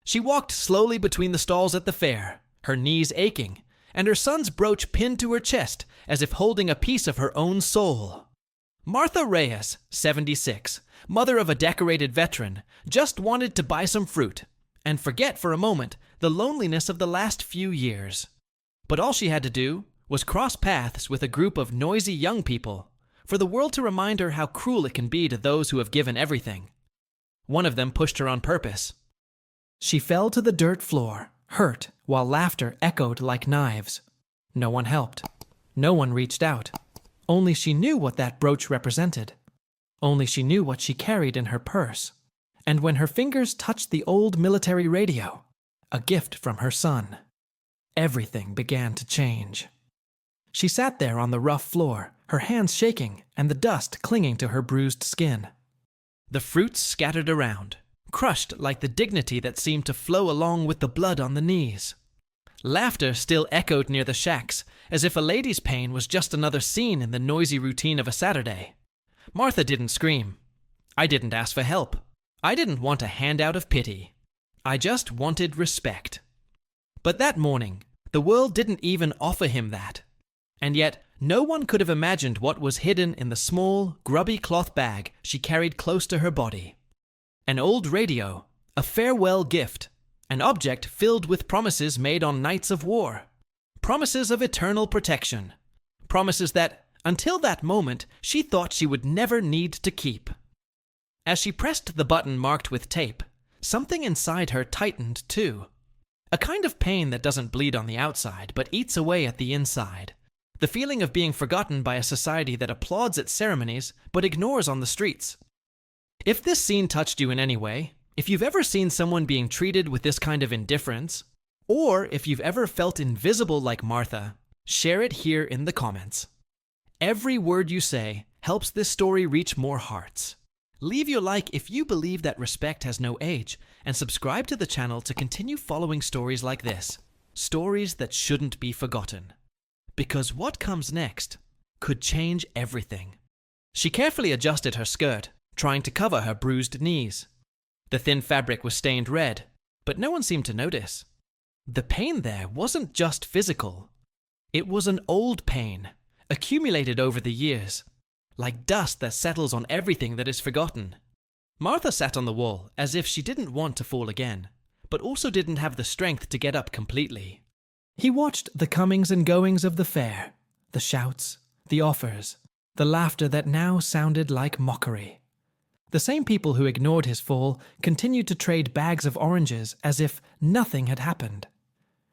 She walked slowly between the stalls at the fair, her knees aching, and her son's brooch pinned to her chest as if holding a piece of her own soul. Martha Reyes, 76, mother of a decorated veteran, just wanted to buy some fruit and forget for a moment the loneliness of the last few years. But all she had to do was cross paths with a group of noisy young people for the world to remind her how cruel it can be to those who have given everything. One of them pushed her on purpose. She fell to the dirt floor, hurt, while laughter echoed like knives. No one helped. No one reached out. Only she knew what that brooch represented. Only she knew what she carried in her purse. And when her fingers touched the old military radio, a gift from her son, everything began to change. She sat there on the rough floor, her hands shaking and the dust clinging to her bruised skin. The fruits scattered around, crushed like the dignity that seemed to flow along with the blood on the knees. Laughter still echoed near the shacks, as if a lady's pain was just another scene in the noisy routine of a Saturday. Martha didn't scream. I didn't ask for help. I didn't want a handout of pity. I just wanted respect. But that morning, the world didn't even offer him that. And yet, no one could have imagined what was hidden in the small, grubby cloth bag she carried close to her body. An old radio, a farewell gift, an object filled with promises made on nights of war. Promises of eternal protection. Promises that, until that moment, she thought she would never need to keep. As she pressed the button marked with tape, something inside her tightened too. A kind of pain that doesn't bleed on the outside, but eats away at the inside. The feeling of being forgotten by a society that applauds at ceremonies, but ignores on the streets. If this scene touched you in any way, if you've ever seen someone being treated with this kind of indifference, or if you've ever felt invisible like Martha, share it here in the comments. Every word you say helps this story reach more hearts. Leave your like if you believe that respect has no age, and subscribe to the channel to continue following stories like this. Stories that shouldn't be forgotten. Because what comes next could change everything. She carefully adjusted her skirt, trying to cover her bruised knees. The thin fabric was stained red, but no one seemed to notice. The pain there wasn't just physical. It was an old pain, accumulated over the years, like dust that settles on everything that is forgotten. Martha sat on the wall as if she didn't want to fall again, but also didn't have the strength to get up completely. He watched the comings and goings of the fair, the shouts, the offers, the laughter that now sounded like mockery. The same people who ignored his fall continued to trade bags of oranges as if nothing had happened.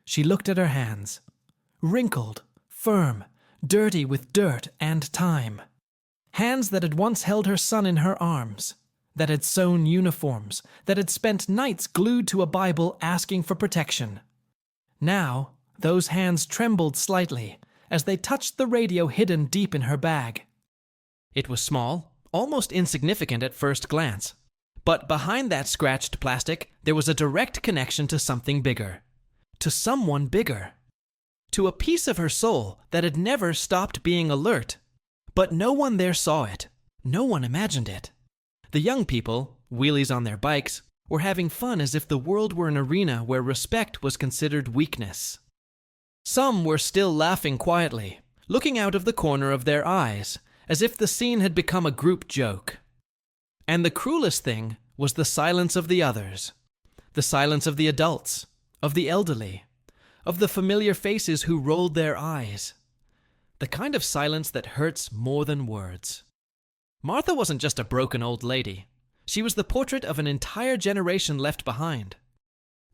She looked at her hands, wrinkled, firm, dirty with dirt and time. Hands that had once held her son in her arms, that had sewn uniforms, that had spent nights glued to a Bible asking for protection. Now, those hands trembled slightly as they touched the radio hidden deep in her bag. It was small, almost insignificant at first glance, but behind that scratched plastic there was a direct connection to something bigger, to someone bigger, to a piece of her soul that had never stopped being alert. But no one there saw it. No one imagined it. The young people, wheelies on their bikes, were having fun as if the world were an arena where respect was considered weakness. Some were still laughing quietly, looking out of the corner of their eyes, as if the scene had become a group joke. And the cruelest thing was the silence of the others. The silence of the adults, of the elderly, of the familiar faces who rolled their eyes. The kind of silence that hurts more than words. Martha wasn't just a broken old lady. She was the portrait of an entire generation left behind.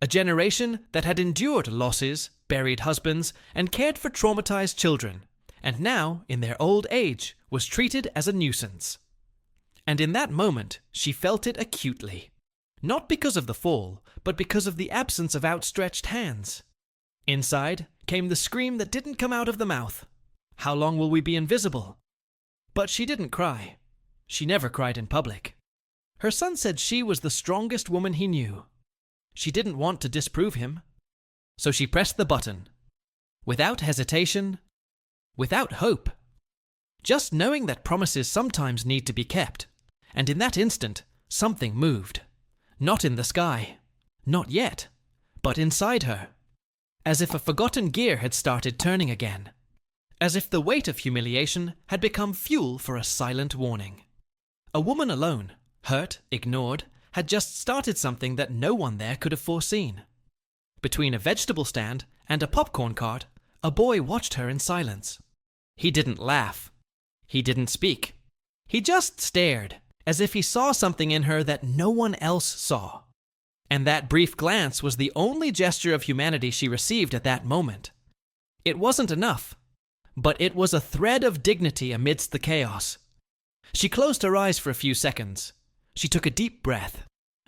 A generation that had endured losses, buried husbands, and cared for traumatized children, and now, in their old age, was treated as a nuisance. And in that moment, she felt it acutely. Not because of the fall, but because of the absence of outstretched hands. Inside came the scream that didn't come out of the mouth. How long will we be invisible? But she didn't cry. She never cried in public. Her son said she was the strongest woman he knew. She didn't want to disprove him. So she pressed the button. Without hesitation, without hope. Just knowing that promises sometimes need to be kept. And in that instant, something moved. Not in the sky. Not yet, but inside her. As if a forgotten gear had started turning again. As if the weight of humiliation had become fuel for a silent warning. A woman alone, hurt, ignored, had just started something that no one there could have foreseen. Between a vegetable stand and a popcorn cart, a boy watched her in silence. He didn't laugh. He didn't speak. He just stared, as if he saw something in her that no one else saw. And that brief glance was the only gesture of humanity she received at that moment. It wasn't enough, but it was a thread of dignity amidst the chaos. She closed her eyes for a few seconds. She took a deep breath,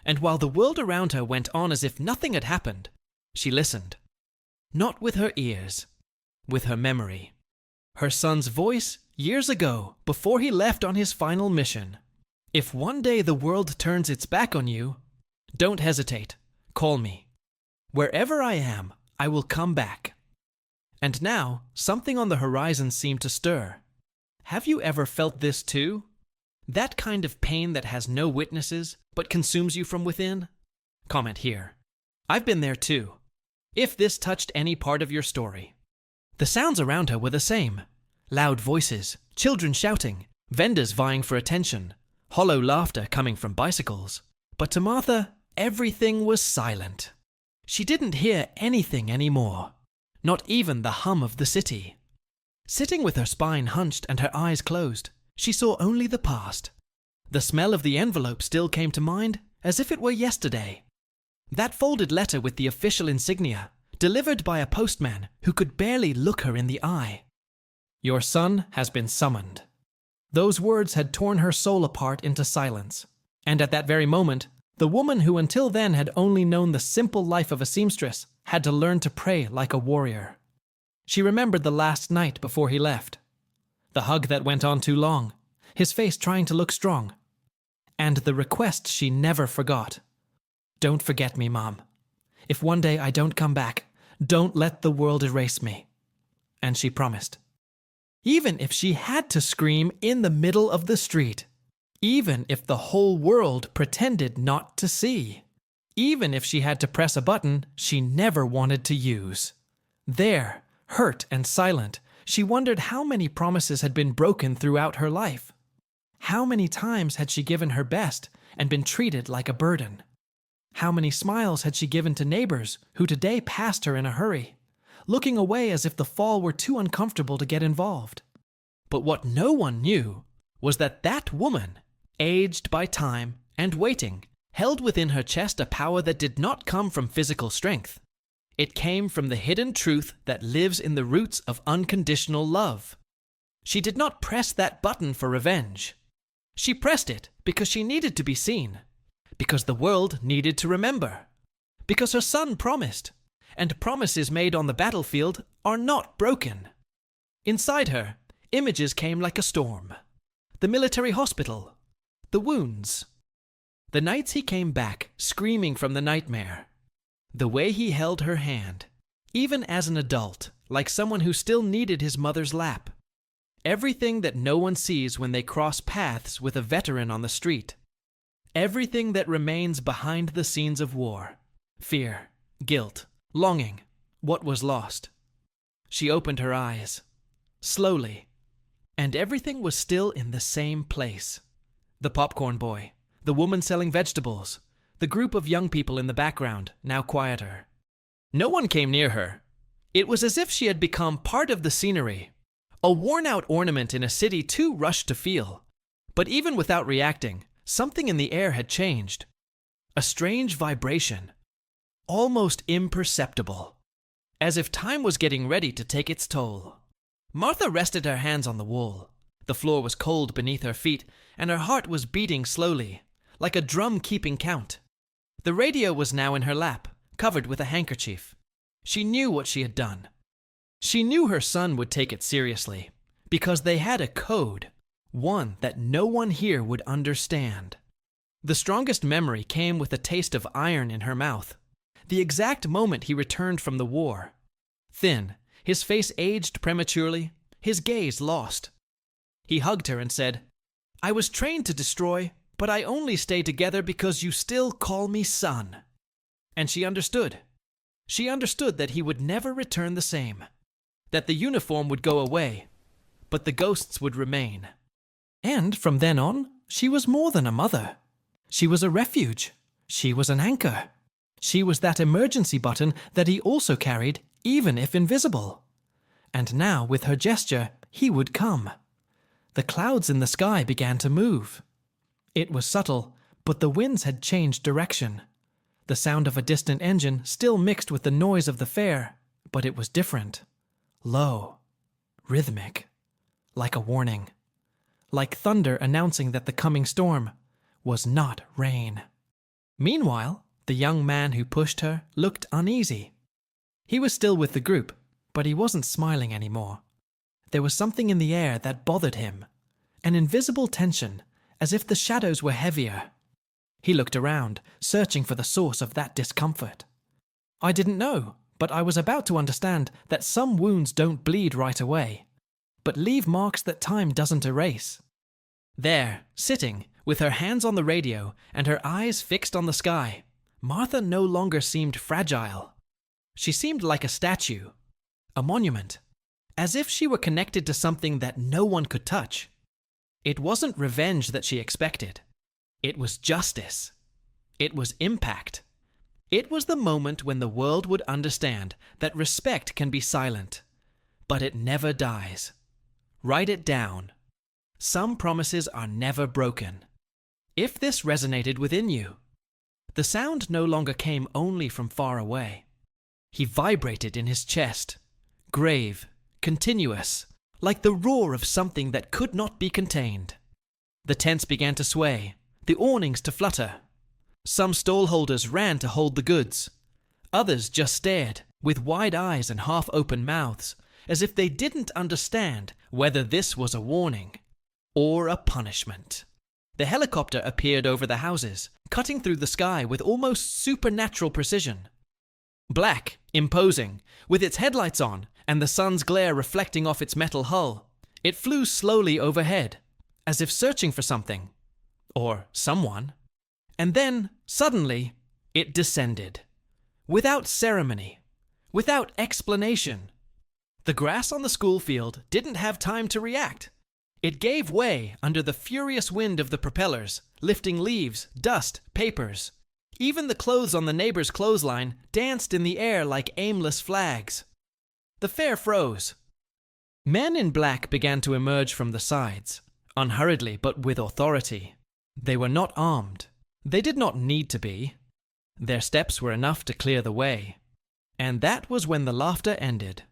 and while the world around her went on as if nothing had happened, she listened. Not with her ears, with her memory. Her son's voice years ago, before he left on his final mission. If one day the world turns its back on you, don't hesitate. Call me. Wherever I am, I will come back. And now, something on the horizon seemed to stir. Have you ever felt this too? That kind of pain that has no witnesses, but consumes you from within? Comment here. I've been there too. If this touched any part of your story. The sounds around her were the same. Loud voices, children shouting, vendors vying for attention, hollow laughter coming from bicycles. But to Martha, everything was silent. She didn't hear anything anymore. Not even the hum of the city. Sitting with her spine hunched and her eyes closed, she saw only the past. The smell of the envelope still came to mind as if it were yesterday. That folded letter with the official insignia, delivered by a postman who could barely look her in the eye. Your son has been summoned. Those words had torn her soul apart into silence. And at that very moment, the woman who until then had only known the simple life of a seamstress had to learn to pray like a warrior. She remembered the last night before he left. The hug that went on too long, his face trying to look strong. And the request she never forgot. Don't forget me, Mom. If one day I don't come back, don't let the world erase me. And she promised. Even if she had to scream in the middle of the street. Even if the whole world pretended not to see. Even if she had to press a button she never wanted to use. There, hurt and silent, she wondered how many promises had been broken throughout her life. How many times had she given her best and been treated like a burden? How many smiles had she given to neighbors who today passed her in a hurry, looking away as if the fall were too uncomfortable to get involved? But what no one knew was that that woman, aged by time and waiting, held within her chest a power that did not come from physical strength. It came from the hidden truth that lives in the roots of unconditional love. She did not press that button for revenge. She pressed it because she needed to be seen, because the world needed to remember, because her son promised, and promises made on the battlefield are not broken. Inside her, images came like a storm. The military hospital, the wounds. The nights he came back, screaming from the nightmare. The way he held her hand, even as an adult, like someone who still needed his mother's lap. Everything that no one sees when they cross paths with a veteran on the street. Everything that remains behind the scenes of war. Fear, guilt, longing, what was lost. She opened her eyes, slowly, and everything was still in the same place. The popcorn boy, the woman selling vegetables, the group of young people in the background, now quieter. No one came near her. It was as if she had become part of the scenery, a worn-out ornament in a city too rushed to feel. But even without reacting, something in the air had changed. A strange vibration, almost imperceptible, as if time was getting ready to take its toll. Martha rested her hands on the wall. The floor was cold beneath her feet, and her heart was beating slowly, like a drum keeping count. The radio was now in her lap, covered with a handkerchief. She knew what she had done. She knew her son would take it seriously, because they had a code, one that no one here would understand. The strongest memory came with a taste of iron in her mouth, the exact moment he returned from the war. Thin, his face aged prematurely, his gaze lost. He hugged her and said, "I was trained to destroy, but I only stay together because you still call me son." And she understood. She understood that he would never return the same, that the uniform would go away, but the ghosts would remain. And from then on, she was more than a mother. She was a refuge. She was an anchor. She was that emergency button that he also carried, even if invisible. And now, with her gesture, he would come. The clouds in the sky began to move. It was subtle, but the winds had changed direction. The sound of a distant engine still mixed with the noise of the fair, but it was different. Low. Rhythmic. Like a warning. Like thunder announcing that the coming storm was not rain. Meanwhile, the young man who pushed her looked uneasy. He was still with the group, but he wasn't smiling anymore. There was something in the air that bothered him, an invisible tension, as if the shadows were heavier. He looked around, searching for the source of that discomfort. I didn't know, but I was about to understand that some wounds don't bleed right away, but leave marks that time doesn't erase. There, sitting, with her hands on the radio and her eyes fixed on the sky, Martha no longer seemed fragile. She seemed like a statue, a monument, as if she were connected to something that no one could touch. It wasn't revenge that she expected. It was justice. It was impact. It was the moment when the world would understand that respect can be silent, but it never dies. Write it down. Some promises are never broken. If this resonated within you, the sound no longer came only from far away. He vibrated in his chest, grave, continuous, like the roar of something that could not be contained. The tents began to sway, the awnings to flutter. Some stall-holders ran to hold the goods. Others just stared, with wide eyes and half-open mouths, as if they didn't understand whether this was a warning or a punishment. The helicopter appeared over the houses, cutting through the sky with almost supernatural precision. Black, imposing, with its headlights on and the sun's glare reflecting off its metal hull, it flew slowly overhead, as if searching for something, or someone. And then, suddenly, it descended. Without ceremony, without explanation. The grass on the school field didn't have time to react. It gave way under the furious wind of the propellers, lifting leaves, dust, papers. Even the clothes on the neighbor's clothesline danced in the air like aimless flags. The fair froze. Men in black began to emerge from the sides, unhurriedly but with authority. They were not armed. They did not need to be. Their steps were enough to clear the way. And that was when the laughter ended.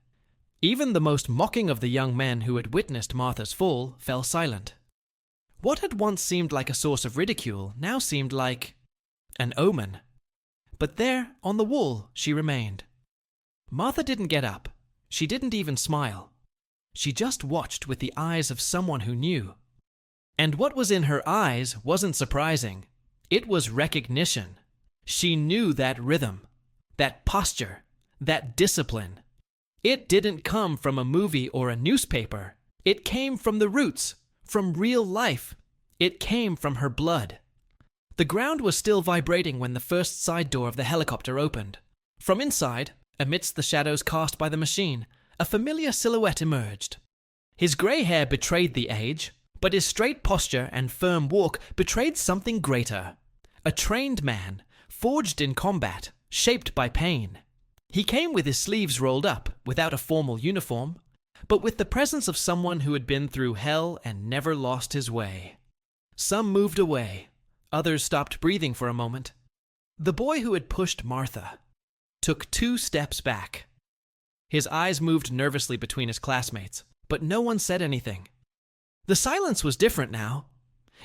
Even the most mocking of the young men who had witnessed Martha's fall fell silent. What had once seemed like a source of ridicule now seemed like an omen. But there, on the wall, she remained. Martha didn't get up. She didn't even smile. She just watched with the eyes of someone who knew. And what was in her eyes wasn't surprising. It was recognition. She knew that rhythm, that posture, that discipline. It didn't come from a movie or a newspaper. It came from the roots, from real life. It came from her blood. The ground was still vibrating when the first side door of the helicopter opened. From inside, amidst the shadows cast by the machine, a familiar silhouette emerged. His grey hair betrayed the age, but his straight posture and firm walk betrayed something greater. A trained man, forged in combat, shaped by pain. He came with his sleeves rolled up, without a formal uniform, but with the presence of someone who had been through hell and never lost his way. Some moved away. Others stopped breathing for a moment. The boy who had pushed Martha took 2 steps back. His eyes moved nervously between his classmates, but no one said anything. The silence was different now.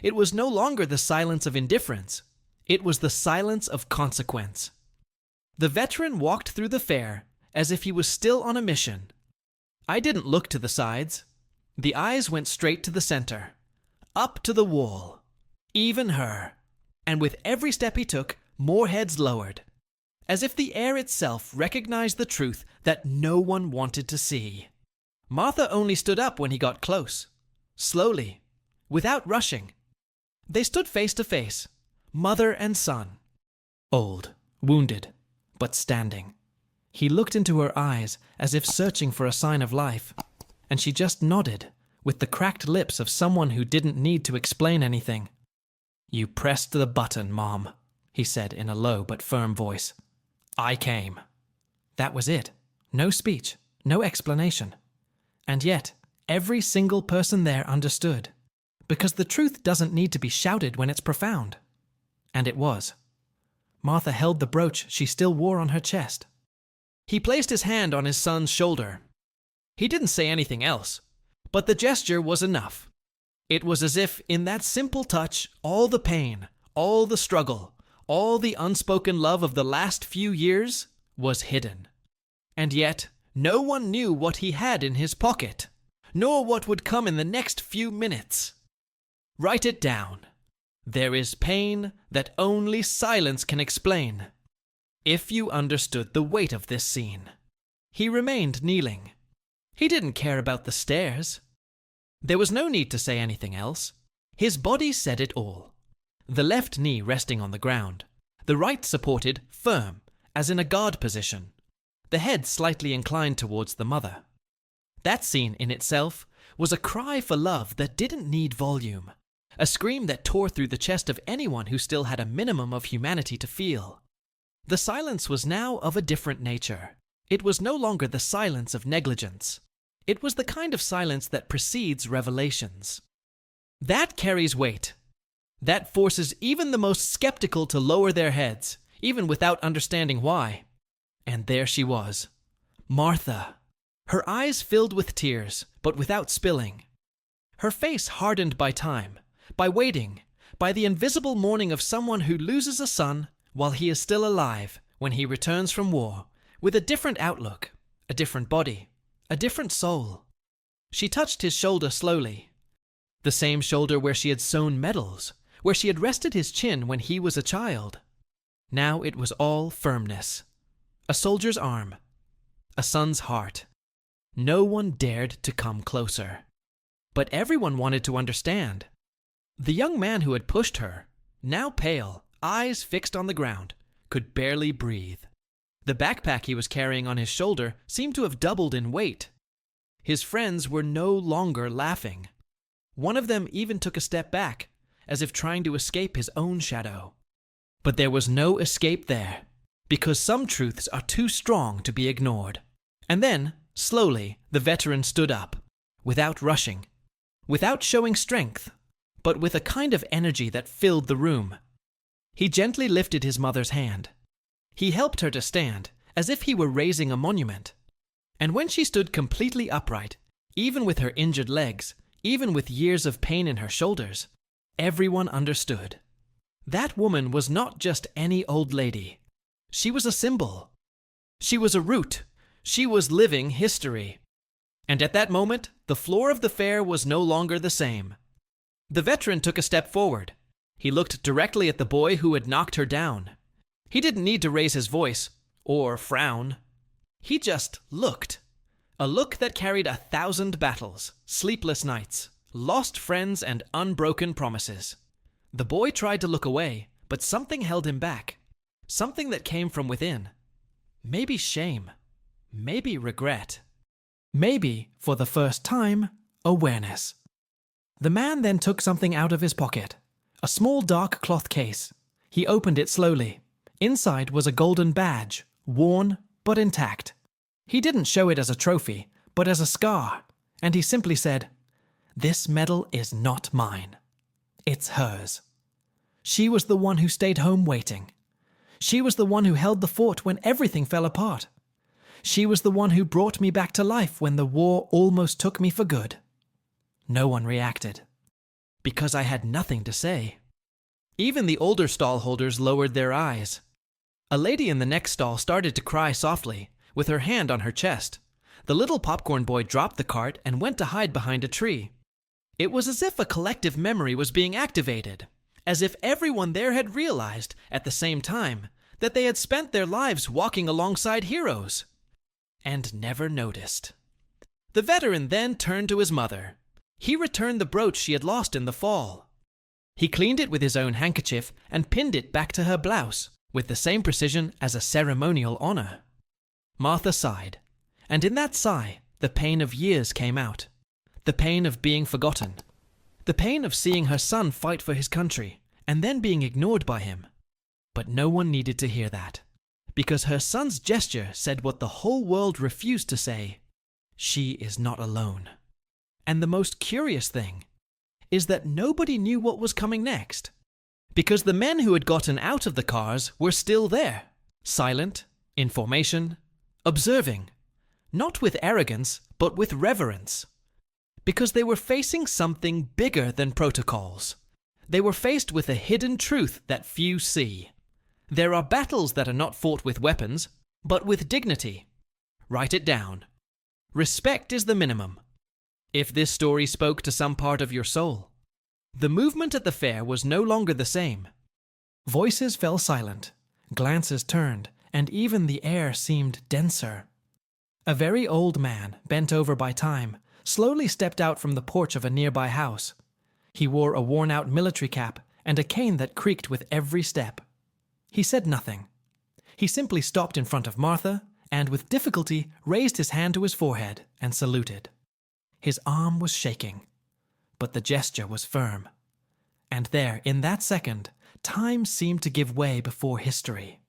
It was no longer the silence of indifference. It was the silence of consequence. The veteran walked through the fair as if he was still on a mission. I didn't look to the sides. The eyes went straight to the center, up to the wall, even her. And with every step he took, more heads lowered, as if the air itself recognized the truth that no one wanted to see. Martha only stood up when he got close, slowly, without rushing. They stood face to face, mother and son, old, wounded, but standing. He looked into her eyes as if searching for a sign of life, and she just nodded, with the cracked lips of someone who didn't need to explain anything. "You pressed the button, Mom," he said in a low but firm voice. "I came." That was it. No speech, no explanation. And yet, every single person there understood, because the truth doesn't need to be shouted when it's profound. And it was. Martha held the brooch she still wore on her chest. He placed his hand on his son's shoulder. He didn't say anything else, but the gesture was enough. It was as if in that simple touch, all the pain, all the struggle, all the unspoken love of the last few years was hidden. And yet, no one knew what he had in his pocket, nor what would come in the next few minutes. Write it down. There is pain that only silence can explain. If you understood the weight of this scene. He remained kneeling. He didn't care about the stairs. There was no need to say anything else. His body said it all. The left knee resting on the ground, the right supported, firm, as in a guard position, the head slightly inclined towards the mother. That scene in itself was a cry for love that didn't need volume, a scream that tore through the chest of anyone who still had a minimum of humanity to feel. The silence was now of a different nature. It was no longer the silence of negligence. It was the kind of silence that precedes revelations. That carries weight. That forces even the most skeptical to lower their heads, even without understanding why. And there she was, Martha. Her eyes filled with tears, but without spilling. Her face hardened by time, by waiting, by the invisible mourning of someone who loses a son while he is still alive when he returns from war, with a different outlook, a different body, a different soul. She touched his shoulder slowly. The same shoulder where she had sewn medals, where she had rested his chin when he was a child. Now it was all firmness. A soldier's arm. A son's heart. No one dared to come closer. But everyone wanted to understand. The young man who had pushed her, now pale, eyes fixed on the ground, could barely breathe. The backpack he was carrying on his shoulder seemed to have doubled in weight. His friends were no longer laughing. One of them even took a step back, as if trying to escape his own shadow. But there was no escape there, because some truths are too strong to be ignored. And then, slowly, the veteran stood up, without rushing, without showing strength, but with a kind of energy that filled the room. He gently lifted his mother's hand. He helped her to stand, as if he were raising a monument. And when she stood completely upright, even with her injured legs, even with years of pain in her shoulders, everyone understood. That woman was not just any old lady. She was a symbol. She was a root. She was living history. And at that moment, the floor of the fair was no longer the same. The veteran took a step forward. He looked directly at the boy who had knocked her down. He didn't need to raise his voice, or frown. He just looked. A look that carried 1,000 battles, sleepless nights, lost friends, and unbroken promises. The boy tried to look away, but something held him back. Something that came from within. Maybe shame. Maybe regret. Maybe, for the first time, awareness. The man then took something out of his pocket. A small dark cloth case. He opened it slowly. Inside was a golden badge, worn but intact. He didn't show it as a trophy, but as a scar, and he simply said, "This medal is not mine. It's hers. She was the one who stayed home waiting. She was the one who held the fort when everything fell apart. She was the one who brought me back to life when the war almost took me for good." No one reacted, because I had nothing to say. Even the older stall holders lowered their eyes. A lady in the next stall started to cry softly, with her hand on her chest. The little popcorn boy dropped the cart and went to hide behind a tree. It was as if a collective memory was being activated, as if everyone there had realized, at the same time, that they had spent their lives walking alongside heroes, and never noticed. The veteran then turned to his mother. He returned the brooch she had lost in the fall. He cleaned it with his own handkerchief and pinned it back to her blouse, with the same precision as a ceremonial honor. Martha sighed, and in that sigh, the pain of years came out. The pain of being forgotten. The pain of seeing her son fight for his country, and then being ignored by him. But no one needed to hear that, because her son's gesture said what the whole world refused to say: she is not alone. And the most curious thing is that nobody knew what was coming next, because the men who had gotten out of the cars were still there, silent, in formation, observing, not with arrogance, but with reverence, because they were facing something bigger than protocols. They were faced with a hidden truth that few see. There are battles that are not fought with weapons, but with dignity. Write it down. Respect is the minimum. If this story spoke to some part of your soul, the movement at the fair was no longer the same. Voices fell silent, glances turned, and even the air seemed denser. A very old man, bent over by time, slowly stepped out from the porch of a nearby house. He wore a worn-out military cap and a cane that creaked with every step. He said nothing. He simply stopped in front of Martha and, with difficulty, raised his hand to his forehead and saluted. His arm was shaking, but the gesture was firm. And there, in that second, time seemed to give way before history.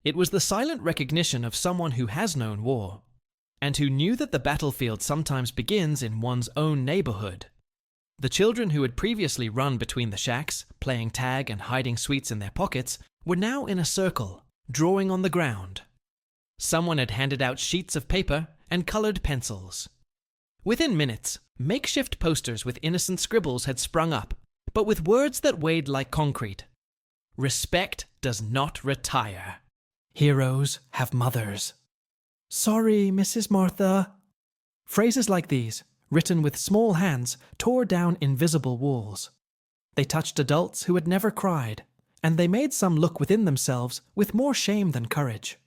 It was the silent recognition of someone who has known war, and who knew that the battlefield sometimes begins in one's own neighborhood. The children who had previously run between the shacks, playing tag and hiding sweets in their pockets, were now in a circle, drawing on the ground. Someone had handed out sheets of paper and colored pencils. Within minutes, makeshift posters with innocent scribbles had sprung up, but with words that weighed like concrete. Respect does not retire. Heroes have mothers. Sorry, Mrs. Martha. Phrases like these, written with small hands, tore down invisible walls. They touched adults who had never cried, and they made some look within themselves with more shame than courage.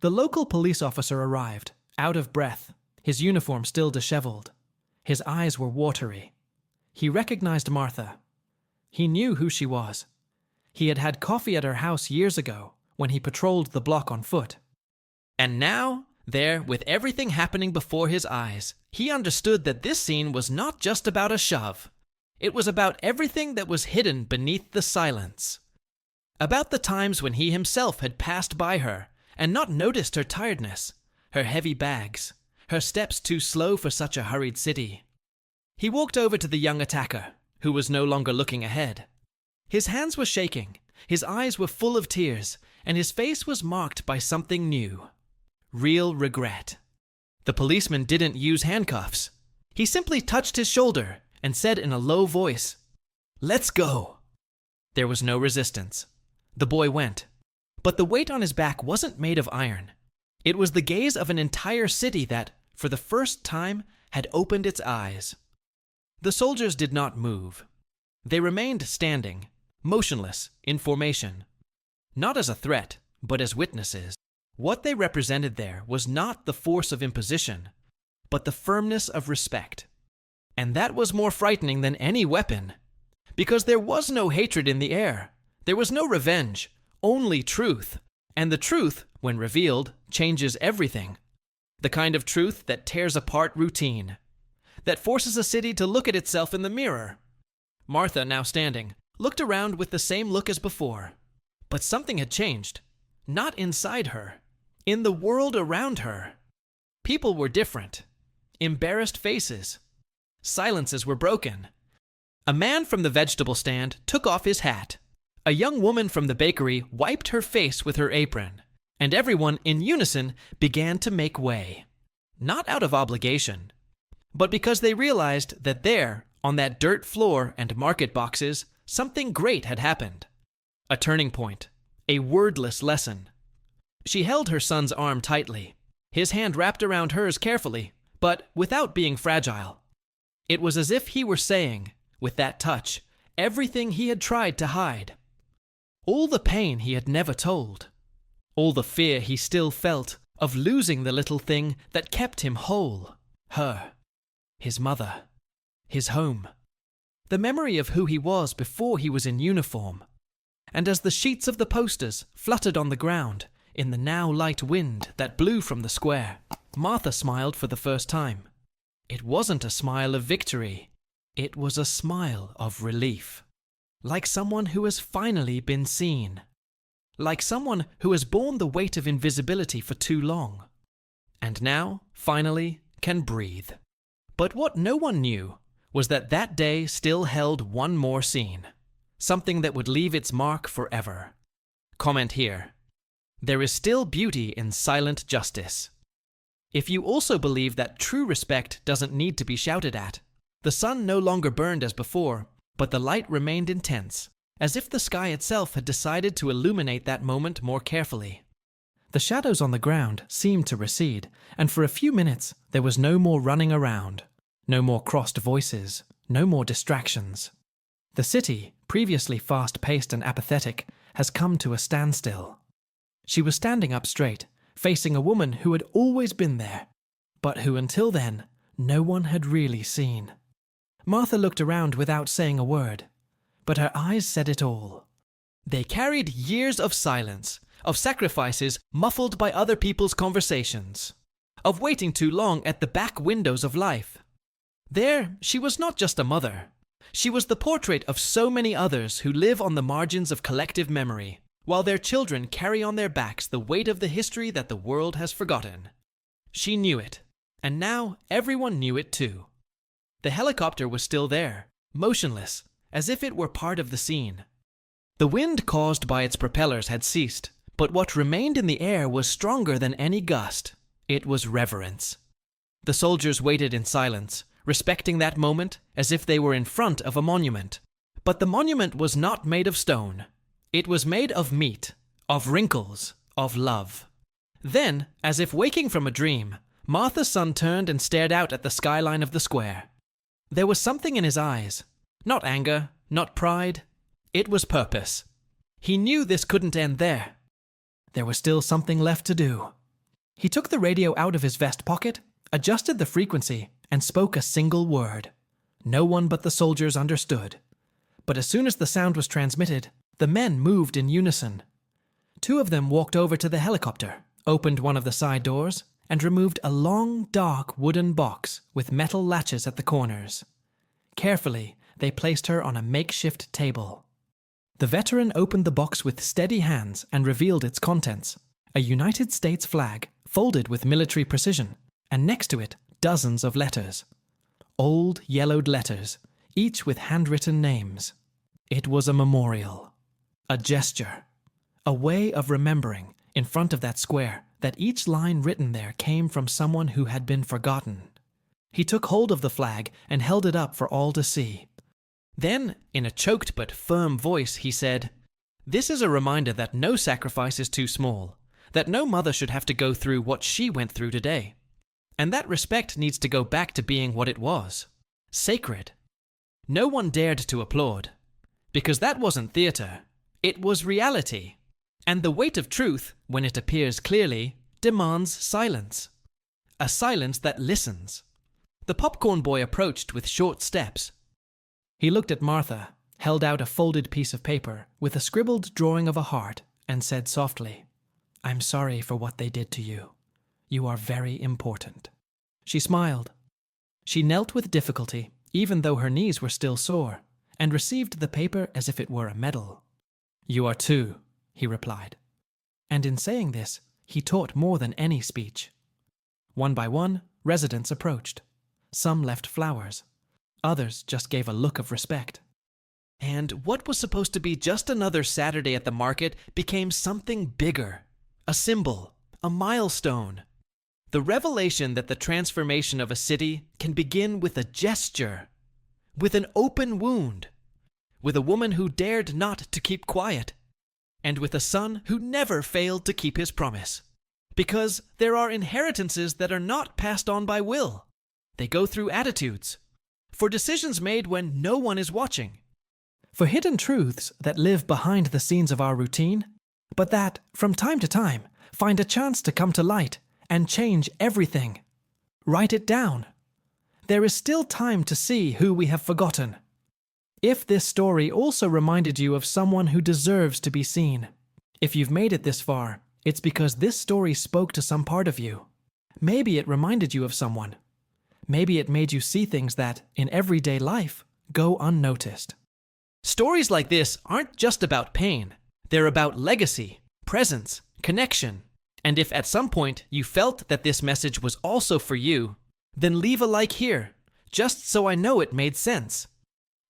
The local police officer arrived, out of breath, his uniform still disheveled. His eyes were watery. He recognized Martha. He knew who she was. He had had coffee at her house years ago, when he patrolled the block on foot. And now, there, with everything happening before his eyes, he understood that this scene was not just about a shove. It was about everything that was hidden beneath the silence. About the times when he himself had passed by her and not noticed her tiredness, her heavy bags, her steps too slow for such a hurried city. He walked over to the young attacker, who was no longer looking ahead. His hands were shaking, his eyes were full of tears, and his face was marked by something new. Real regret. The policeman didn't use handcuffs. He simply touched his shoulder and said in a low voice, "Let's go." There was no resistance. The boy went. But the weight on his back wasn't made of iron. It was the gaze of an entire city that, for the first time, had opened its eyes. The soldiers did not move. They remained standing, motionless, in formation. Not as a threat, but as witnesses. What they represented there was not the force of imposition, but the firmness of respect. And that was more frightening than any weapon, because there was no hatred in the air. There was no revenge, only truth. And the truth, when revealed, changes everything. The kind of truth that tears apart routine, that forces a city to look at itself in the mirror. Martha, now standing, looked around with the same look as before. But something had changed. Not inside her. In the world around her. People were different. Embarrassed faces. Silences were broken. A man from the vegetable stand took off his hat. A young woman from the bakery wiped her face with her apron. And everyone, in unison, began to make way. Not out of obligation, but because they realized that there, on that dirt floor and market boxes, something great had happened. A turning point. A wordless lesson. She held her son's arm tightly, his hand wrapped around hers carefully, but without being fragile. It was as if he were saying, with that touch, everything he had tried to hide. All the pain he had never told. All the fear he still felt of losing the little thing that kept him whole. Her. His mother. His home. The memory of who he was before he was in uniform. and as the sheets of the posters fluttered on the ground in the now light wind that blew from the square, Martha smiled for the first time. It wasn't a smile of victory. It was a smile of relief. Like someone who has finally been seen. Like someone who has borne the weight of invisibility for too long. And now, finally, can breathe. But what no one knew was that that day still held one more scene. Something that would leave its mark forever. Comment here. There is still beauty in silent justice. If you also believe that true respect doesn't need to be shouted at, the sun no longer burned as before, but the light remained intense, as if the sky itself had decided to illuminate that moment more carefully. The shadows on the ground seemed to recede, and for a few minutes there was no more running around, no more crossed voices, no more distractions. The city, previously fast-paced and apathetic, has come to a standstill. She was standing up straight, facing a woman who had always been there, but who until then no one had really seen. Martha looked around without saying a word, but her eyes said it all. They carried years of silence, of sacrifices muffled by other people's conversations, of waiting too long at the back windows of life. There, she was not just a mother. She was the portrait of so many others who live on the margins of collective memory, while their children carry on their backs the weight of the history that the world has forgotten. She knew it, and now everyone knew it too. The helicopter was still there, motionless, as if it were part of the scene. The wind caused by its propellers had ceased, but what remained in the air was stronger than any gust. It was reverence. The soldiers waited in silence, respecting that moment as if they were in front of a monument. But the monument was not made of stone. It was made of meat, of wrinkles, of love. Then, as if waking from a dream, Martha's son turned and stared out at the skyline of the square. There was something in his eyes. Not anger, not pride. It was purpose. He knew this couldn't end there. There was still something left to do. He took the radio out of his vest pocket, adjusted the frequency, and spoke a single word. No one but the soldiers understood. But as soon as the sound was transmitted, the men moved in unison. Two of them walked over to the helicopter, opened one of the side doors, and removed a long, dark wooden box with metal latches at the corners. Carefully, they placed her on a makeshift table. The veteran opened the box with steady hands and revealed its contents: a United States flag, folded with military precision, and next to it, dozens of letters. Old, yellowed letters, each with handwritten names. It was a memorial. A gesture. A way of remembering, in front of that square, that each line written there came from someone who had been forgotten. He took hold of the flag and held it up for all to see. Then, in a choked but firm voice, he said, "This is a reminder that no sacrifice is too small, that no mother should have to go through what she went through today. And that respect needs to go back to being what it was, sacred." No one dared to applaud, because that wasn't theater, it was reality. And the weight of truth, when it appears clearly, demands silence. A silence that listens. The popcorn boy approached with short steps. He looked at Martha, held out a folded piece of paper with a scribbled drawing of a heart, and said softly, "I'm sorry for what they did to you. You are very important." She smiled. She knelt with difficulty, even though her knees were still sore, and received the paper as if it were a medal. "You are too," he replied. And in saying this, he taught more than any speech. One by one, residents approached. Some left flowers. Others just gave a look of respect. And what was supposed to be just another Saturday at the market became something bigger. A symbol, a milestone. The revelation that the transformation of a city can begin with a gesture, with an open wound, with a woman who dared not to keep quiet, and with a son who never failed to keep his promise. Because there are inheritances that are not passed on by will. They go through attitudes, for decisions made when no one is watching, for hidden truths that live behind the scenes of our routine, but that, from time to time, find a chance to come to light and change everything. Write it down. There is still time to see who we have forgotten. If this story also reminded you of someone who deserves to be seen. If you've made it this far, it's because this story spoke to some part of you. Maybe it reminded you of someone. Maybe it made you see things that, in everyday life, go unnoticed. Stories like this aren't just about pain. They're about legacy, presence, connection. And if at some point you felt that this message was also for you, then leave a like here, just so I know it made sense.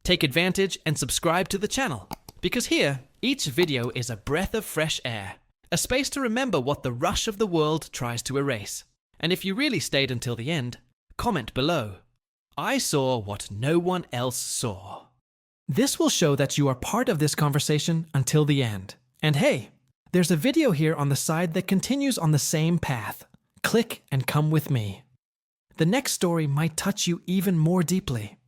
Take advantage and subscribe to the channel, because here, each video is a breath of fresh air, a space to remember what the rush of the world tries to erase. And if you really stayed until the end, comment below. I saw what no one else saw. This will show that you are part of this conversation until the end. And hey, there's a video here on the side that continues on the same path. Click and come with me. The next story might touch you even more deeply.